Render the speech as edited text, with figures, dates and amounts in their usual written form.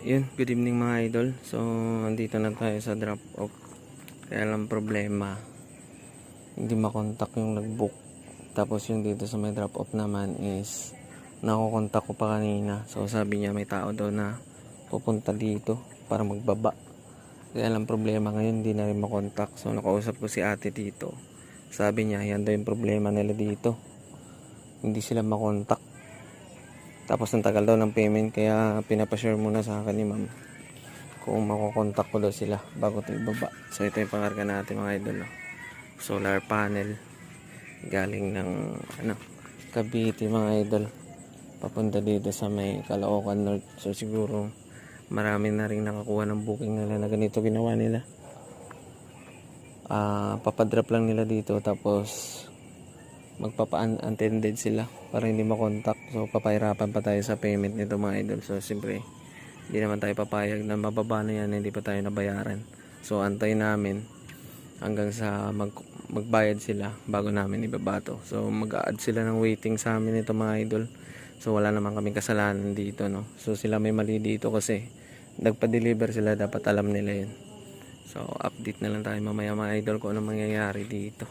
Yun, good evening mga idol. So, andito na tayo sa drop off. Kaya lang problema, hindi makontak yung nag-book. Tapos yung dito sa may drop off naman is nakokontak ko pa kanina. So, sabi niya may tao daw na pupunta dito para magbaba. Kaya lang problema ngayon, hindi na rin makontak. So, nakausap ko si ate dito. Sabi niya, yan daw yung problema nila dito. Hindi sila makontak. Tapos ang tagal daw ng payment, kaya pinapashare muna sa akin ni ma'am kung makokontak ko daw sila bago tayo ibaba. So ito yung pangarga natin mga idol, no? Solar panel galing ng Cavite mga idol, papunta dito sa may Caloocan North. So siguro marami na rin nakakuha ng booking nila na ganito ginawa nila. Papadrop lang nila dito, tapos magpapa-unattended sila para hindi makontak. So papahirapan pa tayo sa payment nito mga idol. So siyempre hindi naman tayo papayag na mababa na yan, hindi pa tayo nabayaran. So antay namin hanggang sa magbayad sila bago namin ibabato. So mag-a-add sila ng waiting sa amin nito mga idol. So wala naman kaming kasalanan dito, no? So sila may mali dito kasi nagpa-deliver sila, dapat alam nila yun. So update na lang tayo mamaya mga idol kung ano mangyayari dito.